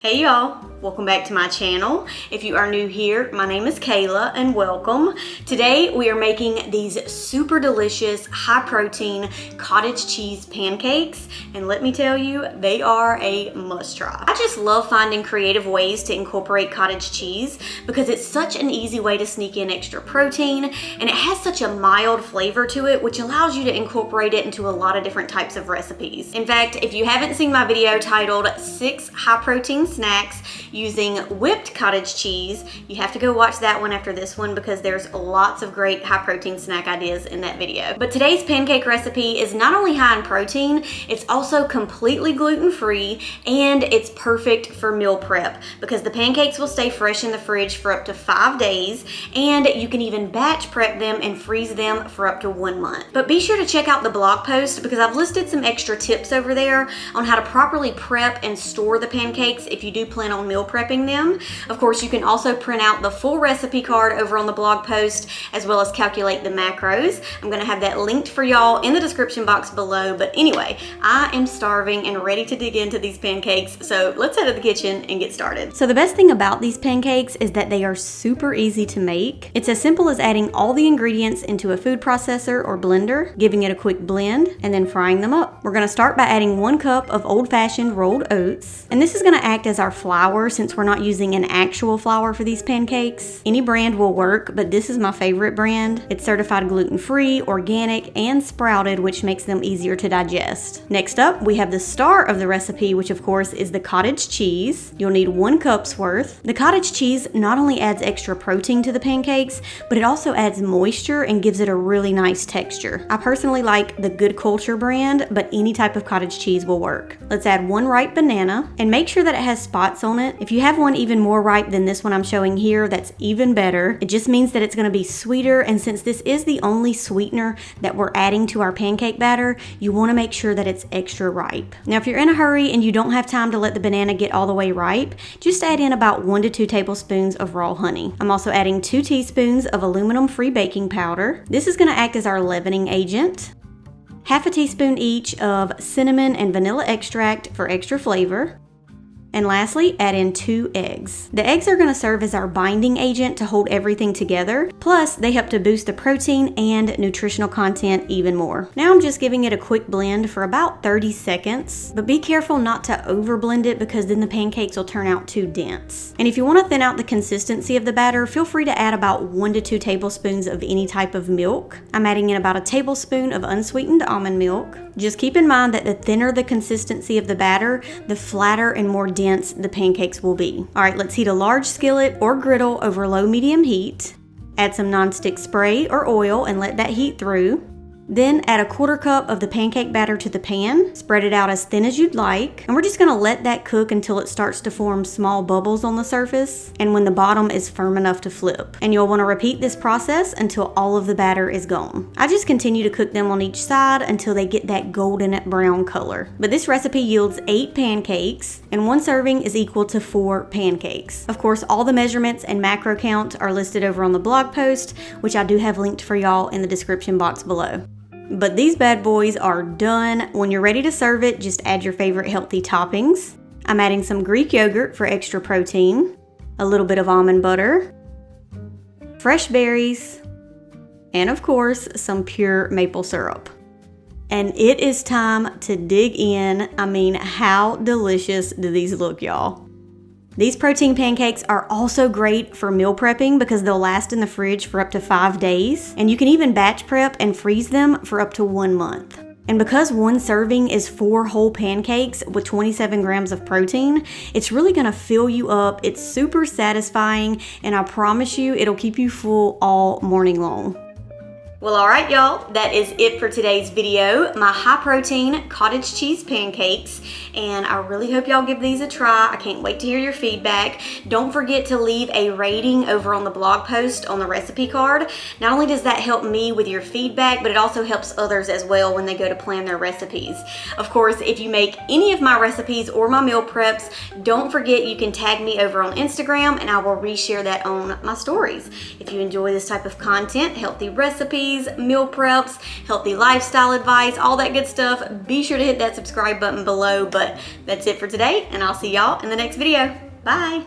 Hey y'all, welcome back to my channel. If you are new here, my name is Kayla and welcome. Today we are making these super delicious, high protein cottage cheese pancakes, and let me tell you, they are a must try. I just love finding creative ways to incorporate cottage cheese because it's such an easy way to sneak in extra protein, and it has such a mild flavor to it, which allows you to incorporate it into a lot of different types of recipes. In fact, if you haven't seen my video titled 6 high protein snacks using whipped cottage cheese, you have to go watch that one after this one because there's lots of great high protein snack ideas in that video. But today's pancake recipe is not only high in protein, it's also completely gluten-free and it's perfect for meal prep because the pancakes will stay fresh in the fridge for up to 5 days, and you can even batch prep them and freeze them for up to 1 month. But be sure to check out the blog post because I've listed some extra tips over there on how to properly prep and store the pancakes if you do plan on meal prepping them. Of course, you can also print out the full recipe card over on the blog post as well as calculate the macros. I'm gonna have that linked for y'all in the description box below. But anyway, I am starving and ready to dig into these pancakes, so let's head to the kitchen and get started. So the best thing about these pancakes is that they are super easy to make. It's as simple as adding all the ingredients into a food processor or blender, giving it a quick blend, and then frying them up. We're gonna start by adding 1 cup of old-fashioned rolled oats, and this is gonna act as our flour since we're not using an actual flour for these pancakes. Any brand will work, but this is my favorite brand. It's certified gluten-free, organic, and sprouted, which makes them easier to digest. Next up, we have the star of the recipe, which of course is the cottage cheese. You'll need 1 cup's worth. The cottage cheese not only adds extra protein to the pancakes, but it also adds moisture and gives it a really nice texture. I personally like the Good Culture brand, but any type of cottage cheese will work. Let's add 1 ripe banana and make sure that it has spots on it. If you have one even more ripe than this one I'm showing here, that's even better. It just means that it's going to be sweeter, and since this is the only sweetener that we're adding to our pancake batter, you want to make sure that it's extra ripe. Now, if you're in a hurry and you don't have time to let the banana get all the way ripe, just add in about 1 to 2 tablespoons of raw honey. I'm also adding 2 teaspoons of aluminum-free baking powder. This is going to act as our leavening agent. Half a teaspoon each of cinnamon and vanilla extract for extra flavor. And lastly, add in 2 eggs. The eggs are going to serve as our binding agent to hold everything together. Plus, they help to boost the protein and nutritional content even more. Now I'm just giving it a quick blend for about 30 seconds, but be careful not to over blend it because then the pancakes will turn out too dense. And if you want to thin out the consistency of the batter, feel free to add about 1 to 2 tablespoons of any type of milk. I'm adding in about a tablespoon of unsweetened almond milk. Just keep in mind that the thinner the consistency of the batter, the flatter and more dense the pancakes will be. All right, let's heat a large skillet or griddle over low-medium heat. Add some nonstick spray or oil and let that heat through. Then add a 1/4 cup of the pancake batter to the pan. Spread it out as thin as you'd like. And we're just gonna let that cook until it starts to form small bubbles on the surface and when the bottom is firm enough to flip. And you'll wanna repeat this process until all of the batter is gone. I just continue to cook them on each side until they get that golden brown color. But this recipe yields 8 pancakes, and 1 serving is equal to 4 pancakes. Of course, all the measurements and macro count are listed over on the blog post, which I do have linked for y'all in the description box below. But these bad boys are done. When you're ready to serve it, just add your favorite healthy toppings. I'm adding some Greek yogurt for extra protein, a little bit of almond butter, fresh berries, and of course, some pure maple syrup. And it is time to dig in. I mean, how delicious do these look, y'all? These protein pancakes are also great for meal prepping because they'll last in the fridge for up to 5 days, and you can even batch prep and freeze them for up to 1 month. And because 1 serving is 4 whole pancakes with 27 grams of protein, it's really gonna fill you up. It's super satisfying, and I promise you it'll keep you full all morning long. Well, all right, y'all, that is it for today's video. My high protein cottage cheese pancakes, and I really hope y'all give these a try. I can't wait to hear your feedback. Don't forget to leave a rating over on the blog post on the recipe card. Not only does that help me with your feedback, but it also helps others as well when they go to plan their recipes. Of course, if you make any of my recipes or my meal preps, don't forget you can tag me over on Instagram and I will reshare that on my stories. If you enjoy this type of content, healthy recipes, recipes, meal preps, healthy lifestyle advice, all that good stuff, be sure to hit that subscribe button below. But that's it for today, and I'll see y'all in the next video. Bye.